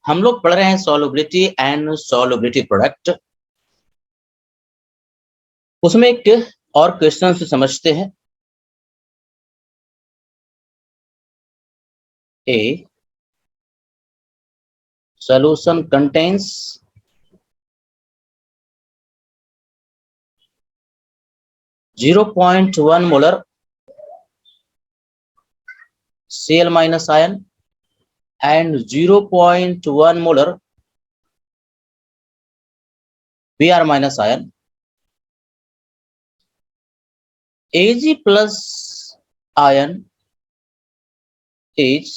हम लोग पढ़ रहे हैं सॉल्युबिलिटी एंड सॉल्युबिलिटी प्रोडक्ट। उसमें एक और क्वेश्चन से समझते हैं। ए solution contains 0.1 molar Cl minus ion and 0.1 molar Br minus ion. Ag plus ion is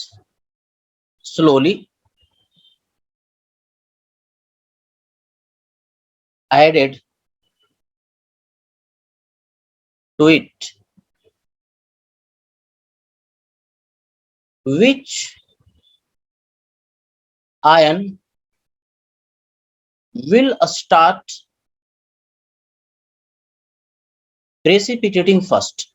slowly added to it, which ion will start precipitating first?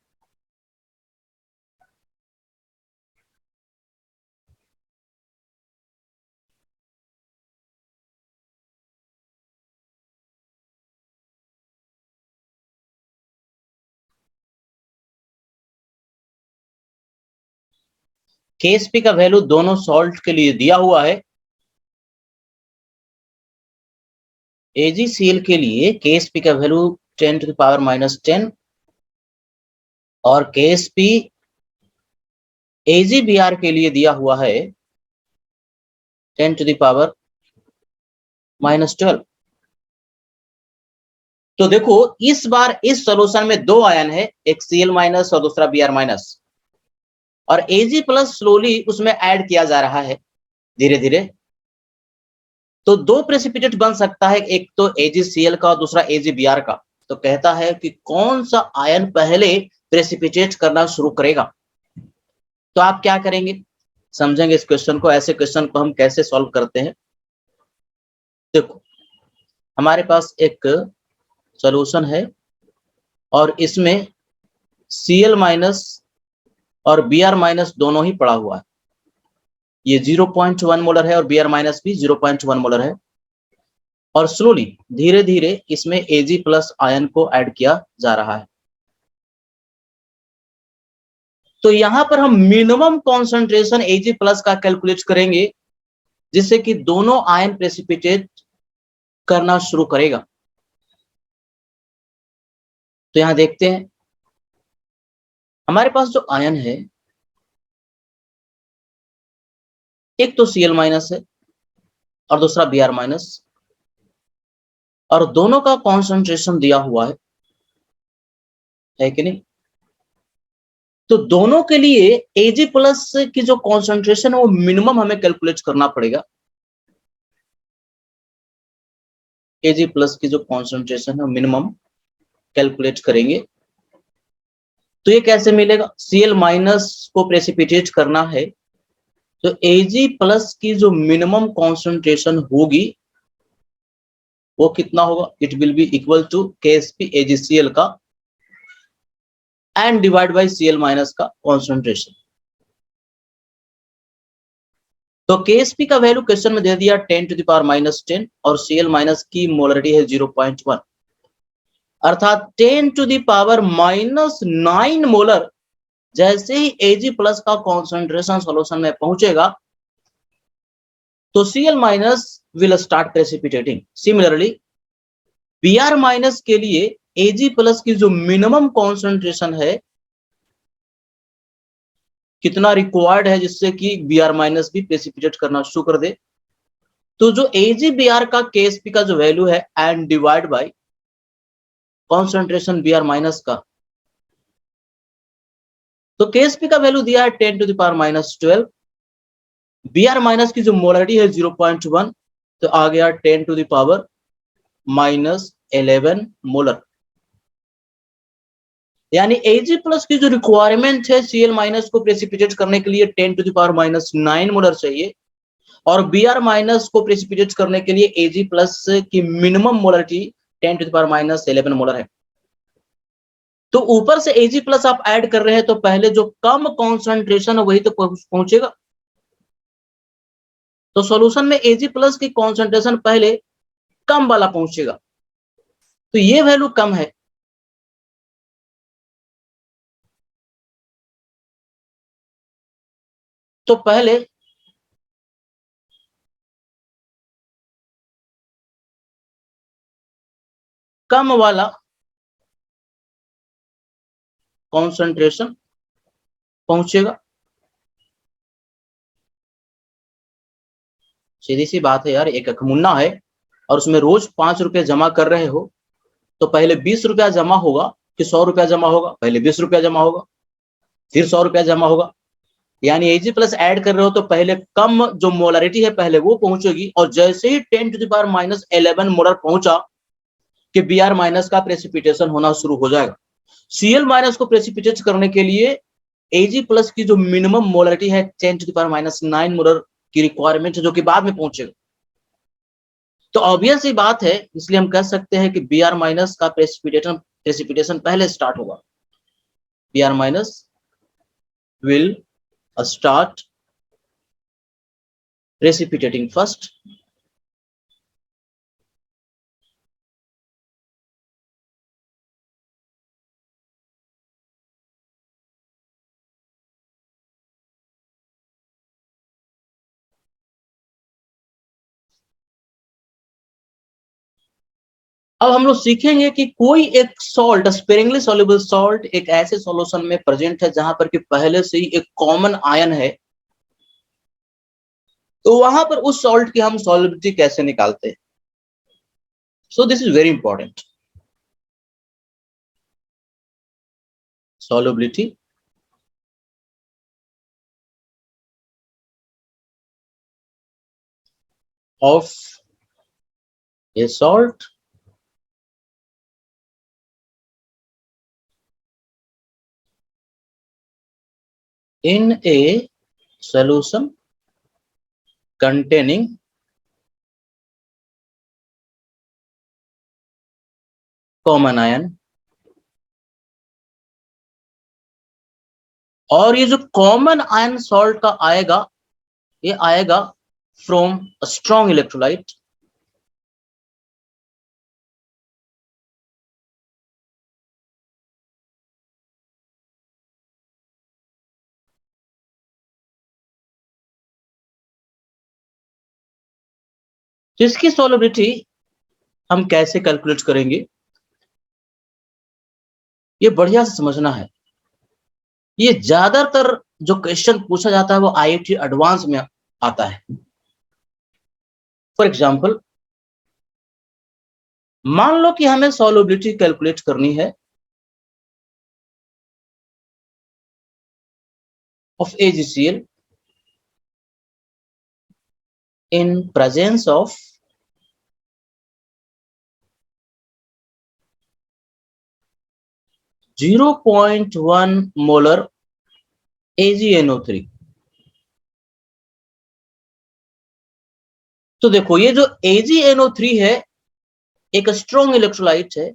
Ksp का value दोनों salt के लिए दिया हुआ है। AgCl के लिए Ksp का value 10 to the power minus 10 और Ksp AgBr के लिए दिया हुआ है 10 to the power minus 12। तो देखो इस बार इस सॉल्यूशन में दो आयन है, एक Cl माइनस और दूसरा Br माइनस, और Ag प्लस स्लोली उसमें ऐड किया जा रहा है धीरे धीरे। तो दो प्रेसिपिटेट बन सकता है, एक तो AgCl का और दूसरा AgBr का। तो कहता है कि कौन सा आयन पहले प्रेसिपिटेट करना शुरू करेगा। तो आप क्या करेंगे, समझेंगे इस क्वेश्चन को। ऐसे क्वेश्चन को हम कैसे सॉल्व करते हैं। देखो हमारे पास एक सॉल्यूशन है और इसमें Cl माइनस और Br माइनस दोनों ही पड़ा हुआ है। ये 0.1 मोलर है और Br माइनस भी 0.1 मोलर है, और स्लोली धीरे धीरे इसमें Ag प्लस आयन को ऐड किया जा रहा है। तो यहां पर हम मिनिमम कॉन्सेंट्रेशन Ag प्लस का कैलकुलेट करेंगे, जिससे कि दोनों आयन प्रेसिपिटेट करना शुरू करेगा। तो यहां देखते हैं हमारे पास जो आयन है, एक तो Cl माइनस है और दूसरा Br माइनस, और दोनों का कॉन्सेंट्रेशन दिया हुआ है कि नहीं। तो दोनों के लिए Ag प्लस की जो कॉन्सेंट्रेशन है वो मिनिमम हमें कैलकुलेट करना पड़ेगा। Ag प्लस की जो कॉन्सेंट्रेशन है मिनिमम कैलकुलेट करेंगे। तो ये कैसे मिलेगा, Cl माइनस को प्रेसिपिटेट करना है तो Ag प्लस की जो मिनिमम कॉन्सेंट्रेशन होगी वो कितना होगा, it will be equal to Ksp AgCl का and divide by Cl minus का कॉन्सेंट्रेशन। तो Ksp का वैल्यू क्वेश्चन में दे दिया 10 टू द पावर माइनस 10 और Cl माइनस की मोलरिटी है 0.1, अर्थात 10 to the power minus 9 molar. जैसे ही Ag प्लस का कॉन्सेंट्रेशन सॉल्यूशन में पहुंचेगा तो Cl minus will start precipitating. Similarly Br minus के लिए Ag प्लस की जो मिनिमम कॉन्सेंट्रेशन है कितना रिक्वायर्ड है जिससे कि Br माइनस भी प्रेसिपिटेट करना शुरू कर दे। तो जो AgBr का Ksp का जो वैल्यू है and divide by concentration Br minus का, तो Ksp का वैल्यू दिया है 10 to the power minus 12, Br minus की जो मोलरिटी है 0.1, तो आ गया 10 to the power minus 11 molar. यानी Ag प्लस की जो रिक्वायरमेंट है Cl माइनस को प्रेसिपिटेट करने के लिए 10 to the power minus 9 molar चाहिए, और Br माइनस को प्रेसिपिटेट करने के लिए Ag प्लस की minimum molarity 10 to the power minus 11 molar है। तो ऊपर से Ag प्लस आप ऐड कर रहे हैं तो पहले जो कम कॉन्सेंट्रेशन है वही तो पहुंचेगा। तो सॉल्यूशन में Ag प्लस की कॉन्सेंट्रेशन पहले कम वाला पहुंचेगा, तो ये वैल्यू कम है, तो पहले कम वाला कॉन्सेंट्रेशन पहुंचेगा। सीधी सी बात है यार, एक मुन्ना है और उसमें रोज 5 रुपए जमा कर रहे हो, तो पहले 20 रुपया जमा होगा कि 100 रुपया जमा होगा? पहले 20 रुपया जमा होगा, फिर 100 रुपया जमा होगा। यानी Ag प्लस ऐड कर रहे हो तो पहले कम जो मोलरिटी है पहले वो पहुंचेगी, और जैसे ही 10⁻11 मोलर पहुंचा कि Br माइनस का प्रेसिपिटेशन होना शुरू हो जाएगा। Cl माइनस को प्रेसिपिटेट करने के लिए Ag प्लस की जो मिनिमम मोलरिटी है 10⁻9 मोलर की रिक्वायरमेंट है, जो कि बाद में पहुंचेगा। तो ऑब्वियस ही बात है, इसलिए हम कह सकते हैं कि Br माइनस का प्रेसिपिटेशन पहले स्टार्ट होगा। Br minus will start precipitating first, अब हम लोग सीखेंगे कि कोई एक सॉल्ट, स्पेरिंगली सॉल्युबल सॉल्ट, एक ऐसे सॉल्यूशन में प्रेजेंट है जहां पर कि पहले से ही एक कॉमन आयन है, तो वहां पर उस सॉल्ट की हम सॉल्युबिलिटी कैसे निकालते हैं। So this is very important, solubility of A salt in a solution containing common ion, और ये जो कॉमन आयन सॉल्ट का आएगा, ये आएगा फ्रॉम स्ट्रॉन्ग इलेक्ट्रोलाइट, जिसकी सॉल्युबिलिटी हम कैसे कैलकुलेट करेंगे, ये बढ़िया से समझना है। ये ज्यादातर जो क्वेश्चन पूछा जाता है वो IIT एडवांस में आता है। फॉर एग्जांपल, मान लो कि हमें सॉल्युबिलिटी कैलकुलेट करनी है of AgCl in presence of 0.1 molar AgNO3। तो देखो, ये जो AgNO3 है एक स्ट्रॉन्ग इलेक्ट्रोलाइट है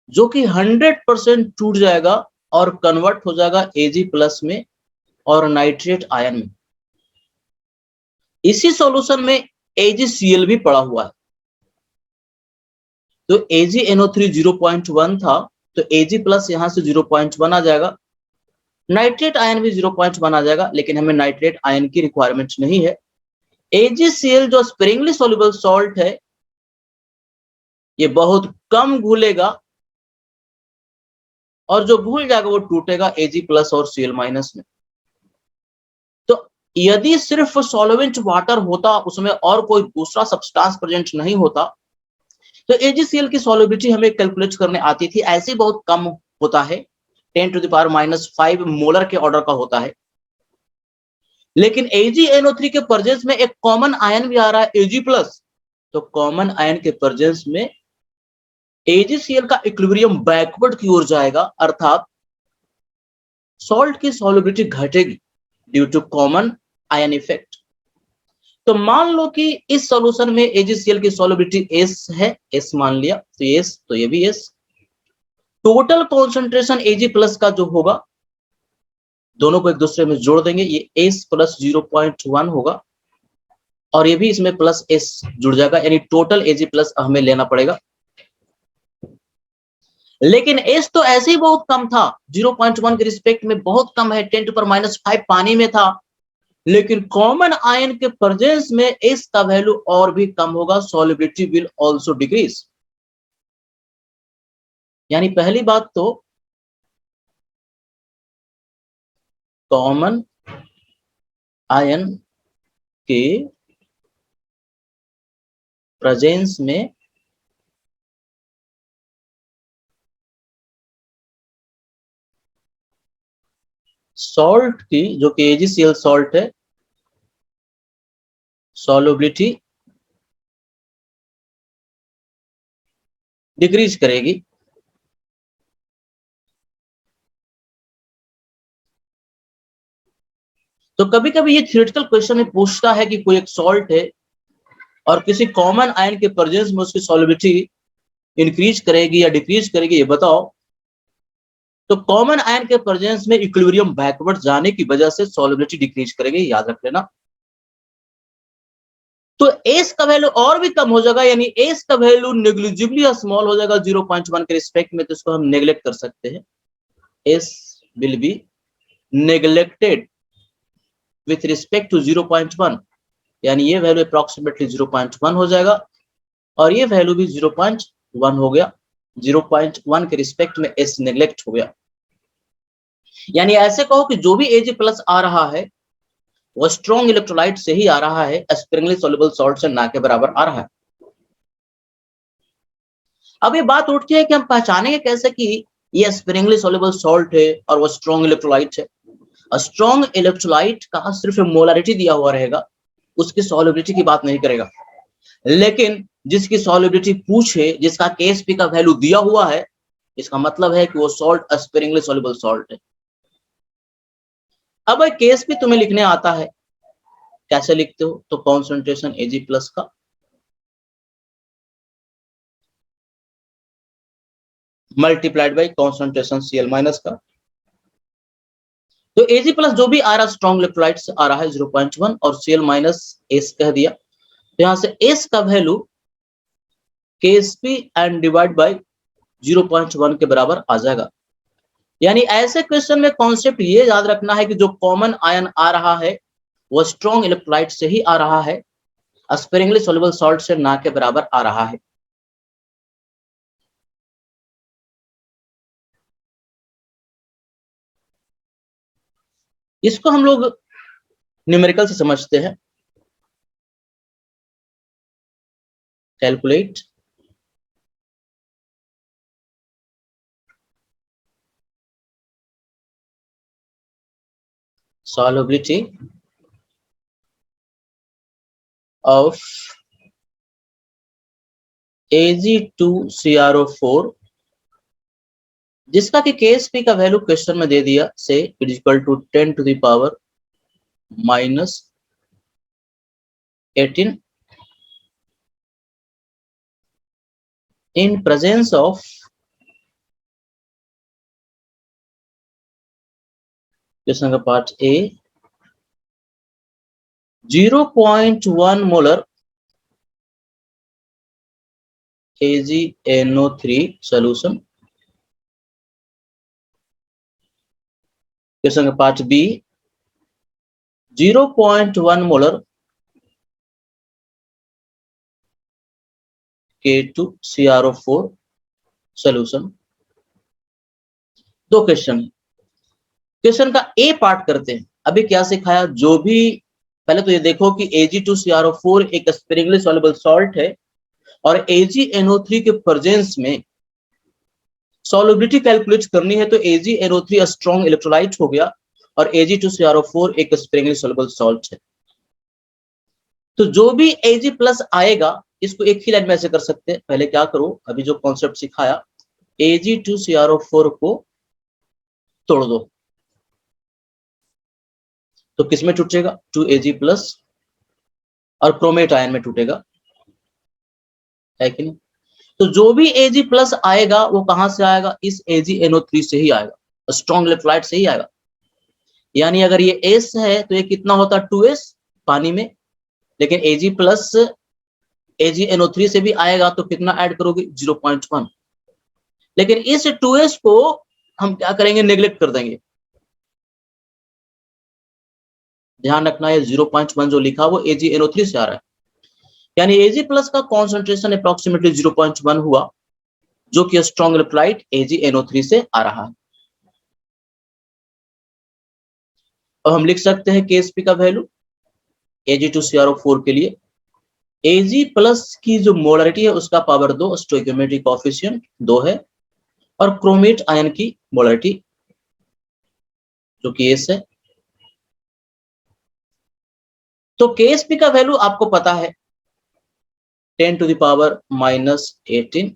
जो कि 100% टूट जाएगा और कन्वर्ट हो जाएगा Ag प्लस में और नाइट्रेट आयन में। इसी सॉल्यूशन में AgCl भी पड़ा हुआ है, तो AgNO3 0.1 था, तो Ag प्लस यहां से 0.1 आ जाएगा, नाइट्रेट आयन भी 0.1 आ जाएगा, लेकिन हमें नाइट्रेट आयन की रिक्वायरमेंट नहीं है। AgCl जो स्पेरिंगली सॉल्युबल सॉल्ट है, ये बहुत कम घुलेगा और जो घुल जाएगा वो टूटेगा Ag प्लस और Cl माइनस में। तो यदि सिर्फ सॉल्वेंट वाटर होता, उसमें और कोई दूसरा सब्सटेंस प्रेजेंट नहीं होता, तो AgCl की सॉल्युबिलिटी हमें कैलकुलेट करने आती थी। ऐसे बहुत कम होता है, 10⁻⁵ मोलर के ऑर्डर का होता है। लेकिन AgNO3 के प्रेजेंस में एक कॉमन आयन भी आ रहा है Ag प्लस, तो कॉमन आयन के प्रेजेंस में AgCl का इक्विलिब्रियम बैकवर्ड की ओर जाएगा, अर्थात सॉल्ट की सॉल्युबिलिटी घटेगी due to common ion effect. तो मान लो कि इस सॉल्यूशन में AgCl की सॉल्युबिलिटी S है, S मान लिया, तो S, तो ये भी S। Total concentration Ag plus का जो होगा, दोनों को एक दूसरे में जोड़ देंगे, ये S प्लस 0.1 होगा, और ये भी इसमें प्लस एस जुड़ जाएगा, यानी टोटल एजी प्लस हमें लेना पड़ेगा। लेकिन एस तो ऐसे ही बहुत कम था, 0.1 के रिस्पेक्ट में बहुत कम है, 10⁻⁵ पानी में था। लेकिन कॉमन आयन के प्रेजेंस में एस का वैल्यू और भी कम होगा, सॉल्युबिलिटी विल आल्सो डिक्रीज। यानी पहली बात तो कॉमन आयन के प्रेजेंस में सॉल्ट की, जो कि AgCl सॉल्ट है, सॉल्युबिलिटी डिक्रीज करेगी। तो कभी कभी ये थ्योरेटिकल क्वेश्चन में पूछता है कि कोई एक सॉल्ट है और किसी कॉमन आयन के प्रेजेंस में उसकी सॉल्युबिलिटी इंक्रीज करेगी या डिक्रीज करेगी, ये बताओ। तो कॉमन आयन के प्रेजेंस में इक्विलिब्रियम बैकवर्ड जाने की वजह से सॉल्युबिलिटी डिक्रीज करेगी, याद रख लेना। तो एस का वैल्यू और भी कम हो जाएगा, यानी एस का वैल्यू नेग्लिजिबली स्मॉल हो जाएगा 0.1 के रिस्पेक्ट में, तो इसको हम नेग्लेक्ट कर सकते हैं। S will be neglected with respect to 0.1, यानी ये वैल्यू अप्रोक्सीमेटली 0.1 हो जाएगा और ये वैल्यू भी 0.1 हो गया। 0.1 के रिस्पेक्ट में एस नेग्लेक्ट हो गया। यानी ऐसे कहो कि जो भी Ag प्लस आ रहा है वो स्ट्रॉन्ग इलेक्ट्रोलाइट से ही आ रहा है, स्प्रिंगली सॉल्युबल सॉल्ट से ना के बराबर आ रहा है। अब ये बात उठती है कि हम पहचानेंगे कैसे कि ये स्प्रिंगली सॉल्युबल सॉल्ट है और वो स्ट्रॉन्ग इलेक्ट्रोलाइट है। स्ट्रॉन्ग इलेक्ट्रोलाइट का सिर्फ मोलारिटी दिया हुआ रहेगा, उसकी सॉल्युबिलिटी की बात नहीं करेगा। लेकिन जिसकी सॉल्युबिलिटी पूछे, जिसका Ksp का वैल्यू दिया हुआ है, इसका मतलब है कि वो सॉल्ट स्प्रिंगली सॉल्युबल सॉल्ट है। अब Ksp तुम्हें लिखने आता है, कैसे लिखते हो? तो कॉन्सेंट्रेशन Ag प्लस का multiplied by concentration Cl minus का। तो Ag प्लस जो भी आ रहा स्ट्रॉन्ग इलेक्ट्रोलाइट से आ रहा है 0.1 और Cl माइनस S कह दिया, तो यहां से S का value Ksp and divide by 0.1 के बराबर आ जाएगा। यानी ऐसे क्वेश्चन में कॉन्सेप्ट ये याद रखना है कि जो कॉमन आयन आ रहा है वो स्ट्रॉन्ग इलेक्ट्रोलाइट से ही आ रहा है, स्प्रिंगली सॉल्युबल सॉल्ट से ना के बराबर आ रहा है। इसको हम लोग न्यूमेरिकल से समझते हैं। कैलकुलेट solubility of Ag2CrO4, जिसका कि Ksp का वैल्यू क्वेश्चन में दे दिया, से it equal to 10 to the power -18 in presence of question का part A 0.1 molar AgNO3 solution. Question का part B 0.1 molar K2CrO4 solution. दो क्वेश्चन, क्वेश्चन का ए पार्ट करते हैं। अभी क्या सिखाया, जो भी पहले तो ये देखो कि Ag2CrO4 एक स्प्रिंगली सॉल्युबल सॉल्ट है और AgNO3 के प्रेजेंस में सॉल्युबिलिटी कैलकुलेट करनी है, तो AgNO3 स्ट्रॉन्ग इलेक्ट्रोलाइट हो गया और Ag2CrO4 एक स्प्रिंगली सॉल्युबल सॉल्ट है। तो जो भी Ag प्लस आएगा इसको एक ही लाइन में ऐसे कर सकते हैं। पहले क्या करो, अभी जो कॉन्सेप्ट सिखाया, Ag2CrO4 को तोड़ दो, तो किसमें टूटेगा? 2Ag प्लस, और क्रोमेट आयन में टूटेगा, है कि नहीं? तो जो भी Ag प्लस आएगा वो कहां से आएगा? इस AgNO3 से ही आएगा, स्ट्रॉन्ग इलेक्ट्रोलाइट से ही आएगा। यानी अगर ये S है तो ये कितना होता? 2S पानी में, लेकिन Ag प्लस AgNO3 से भी आएगा तो कितना ऐड करोगे 0.1। लेकिन इस 2s को हम क्या करेंगे, नेग्लेक्ट कर देंगे। ध्यान रखना है 0.1 जो लिखा वो AgNO3 से आ रहा है, यानी Ag प्लस का कॉन्सेंट्रेशन अप्रोक्सीमेटली 0.1 हुआ, जो कि स्ट्रॉन्ग इलेक्ट्रोलाइट AgNO3 से आ रहा है। और हम लिख सकते हैं KSP का वैल्यू Ag2CrO4 के लिए Ag प्लस की जो मोलरिटी है उसका पावर 2, स्टोइकियोमेट्रिक कोएफिशिएंट 2 है, और क्रोमेट आयन की मोलरिटी जो कि S है। तो KSP का वैल्यू आपको पता है 10⁻⁻18।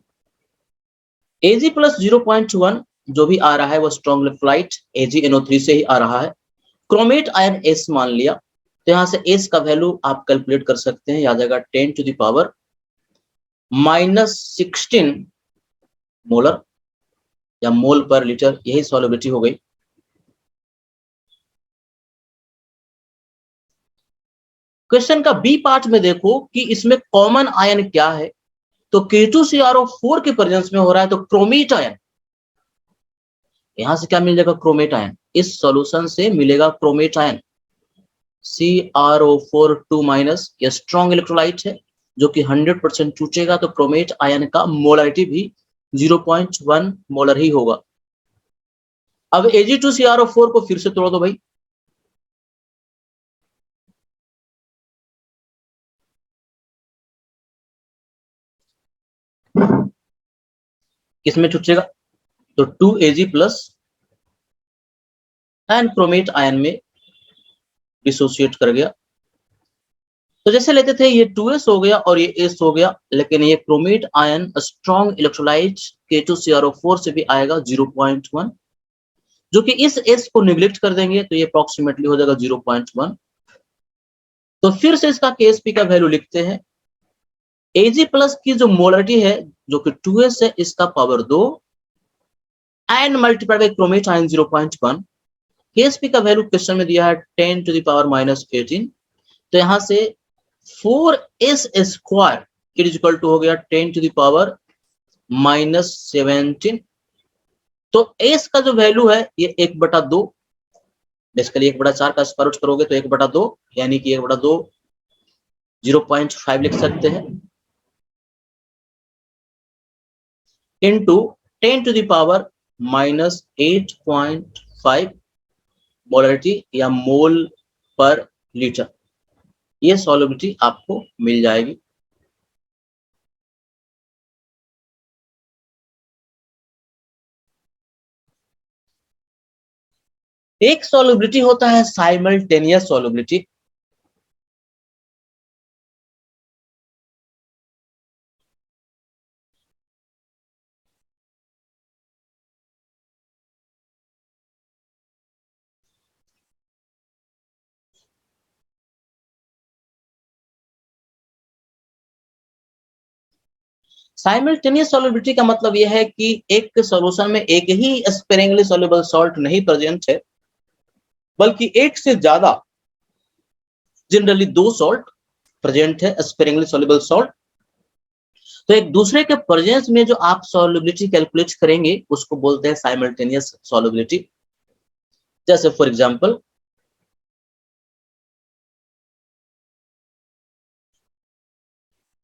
Ag प्लस 0.1 जो भी आ रहा है वो स्ट्रॉन्ग इलेक्ट्रोलाइट AgNO3 से ही आ रहा है। क्रोमेट आयन S मान लिया, तो यहां से S का वैल्यू आप कैलकुलेट कर सकते हैं, याद आएगा 10⁻⁻16 मोलर या मोल पर लीटर, यही सॉल्युबिलिटी हो गई। क्वेश्चन का बी पार्ट में देखो कि इसमें कॉमन आयन क्या है, तो K2CrO4 के प्रेजेंस में हो रहा है, तो क्रोमेट आयन, यहां से क्या मिल जाएगा, क्रोमेट आयन। इस सॉल्यूशन से मिलेगा क्रोमेट आयन CrO4 2- यह स्ट्रॉन्ग इलेक्ट्रोलाइट है जो कि 100% चूचेगा, तो क्रोमेट आयन का मोलरिटी भी 0.1 मोलर ही होगा। अब Ag2CrO4 को फिर से तोड़ दो भाई, किसमें चूचेगा, तो 2Ag plus and chromate ion में डिसोसिएट कर गया। तो जैसे लेते थे ये 2s हो गया और ये s हो गया, लेकिन ये chromate ion strong electrolyte K2CrO4 से भी आएगा 0.1, जो कि इस s को निग्लेक्ट कर देंगे तो ये अप्रोक्सीमेटली हो जाएगा 0.1। तो फिर से इसका KSP का वैल्यू लिखते हैं। Ag प्लस की जो मोलरिटी है जो कि 2s है, इसका power 2 and multiplied by chromate ion 0.1। KSP का वैल्यू क्वेश्चन में दिया है 10⁻⁻18, तो यहां से 4s square is equal to हो गया 10⁻⁻17। तो s का जो वैल्यू है ये 1/2, बेसिकली 1/4 का स्क्वायर रूट करोगे तो 1/2, यानी कि 1/2 0.5 लिख सकते हैं, इनटू 10⁻⁻8.5 मोलरिटी या मोल पर लीटर। ये सॉल्युबिलिटी आपको मिल जाएगी। एक सॉल्युबिलिटी होता है साइमल्टेनियस सॉल्युबिलिटी। साइमल्टेनियस सॉल्युबिलिटी का मतलब यह है कि एक सॉल्यूशन में एक ही स्पेरिंगली सॉल्युबल सॉल्ट नहीं प्रेजेंट है, बल्कि एक से ज्यादा, जनरली 2 सॉल्ट प्रेजेंट है, स्पेरिंगली सॉल्युबल सॉल्ट। तो एक दूसरे के प्रेजेंस में जो आप सॉल्युबिलिटी कैलकुलेट करेंगे उसको बोलते हैं साइमल्टेनियस सॉल्युबिलिटी। जैसे for example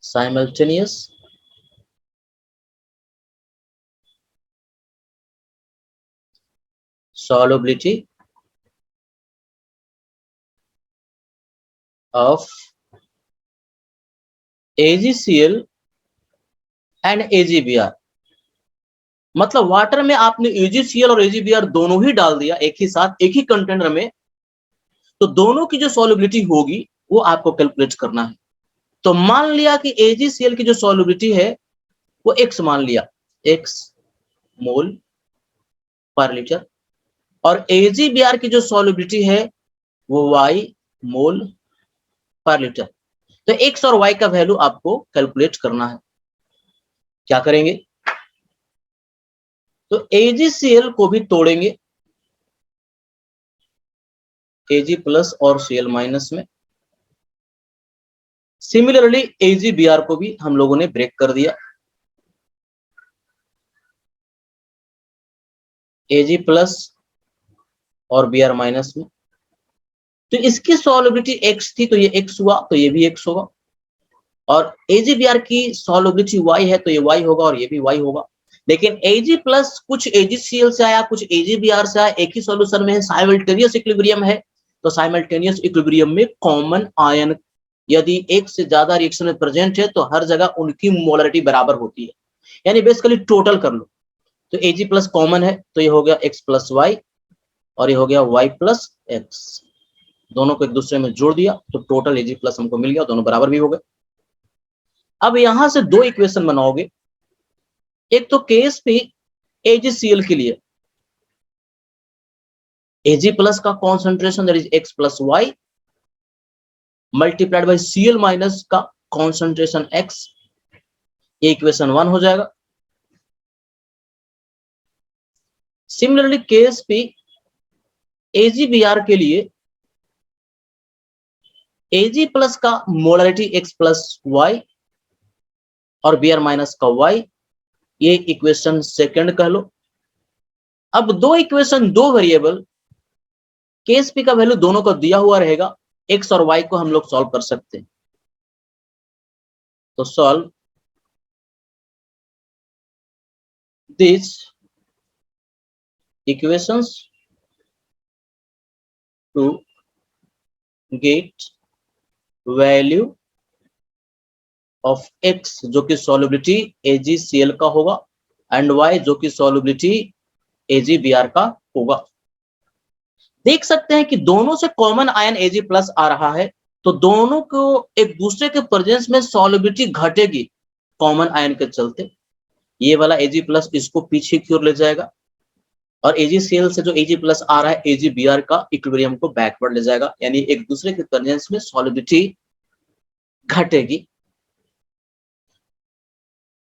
simultaneous solubility of AgCl and AgBr। मतलब वाटर में आपने AgCl और AgBr दोनों ही डाल दिया एक ही साथ, एक ही कंटेनर में, तो दोनों की जो सॉल्युबिलिटी होगी वो आपको कैलकुलेट करना है। तो मान लिया कि AgCl की जो सॉल्युबिलिटी है वो x मान लिया, x मोल पर लीटर, और AgBr की जो सॉल्युबिलिटी है वो y मोल पर लीटर। तो x और y का वैल्यू आपको कैलकुलेट करना है। क्या करेंगे, तो AgCl को भी तोड़ेंगे Ag प्लस और Cl माइनस में, सिमिलरली AgBr को भी हम लोगों ने ब्रेक कर दिया। Ag प्लस और Br माइनस में, तो इसकी सॉल्युबिलिटी x थी तो ये x हुआ, तो ये भी x होगा। और AgBr की सॉल्युबिलिटी y है तो ये y होगा और ये भी y होगा। लेकिन Ag प्लस कुछ AgCl से आया, कुछ AgBr से आया, एक ही सॉल्यूशन में है, साइमल्टेनियस इक्विलिब्रियम है। तो साइमल्टेनियस इक्विलिब्रियम में कॉमन आयन यदि एक से ज्यादा रिएक्शन में प्रेजेंट है तो हर जगह उनकी मोलरिटी बराबर होती है। यानी बेसिकली टोटल कर लो, तो Ag प्लस कॉमन है तो ये हो गया x प्लस वाई और ये हो गया y प्लस एक्स। दोनों को एक दूसरे में जोड़ दिया तो टोटल Ag प्लस हमको मिल गया, दोनों बराबर भी हो गए। अब यहां से दो इक्वेशन बनाओगे, एक तो केस पे AgCl के लिए Ag प्लस का concentration that is x plus y multiplied by Cl minus का कॉन्सेंट्रेशन x, ये इक्वेशन 1 हो जाएगा। सिमिलरली केस पे AgBr के लिए Ag प्लस का मोलरिटी x प्लस वाई और Br माइनस का y, ये इक्वेशन सेकंड कह लो। अब दो इक्वेशन, दो वेरिएबल, केस पी का वैल्यू दोनों को दिया हुआ रहेगा, x और y को हम लोग सॉल्व कर सकते हैं। तो solve this equations to get value of x जो कि सॉल्युबिलिटी AgCl का होगा एंड y जो कि सॉल्युबिलिटी AgBr का होगा। देख सकते हैं कि दोनों से कॉमन आयन Ag प्लस आ रहा है, तो दोनों को एक दूसरे के प्रेजेंस में सॉल्युबिलिटी घटेगी कॉमन आयन के चलते। ये वाला Ag प्लस इसको पीछे की ओर ले जाएगा और AgCl से जो Ag प्लस आ रहा है AgBr का इक्विलिब्रियम को बैकवर्ड ले जाएगा, यानी एक दूसरे के प्रेजेंस में सॉल्युबिलिटी घटेगी।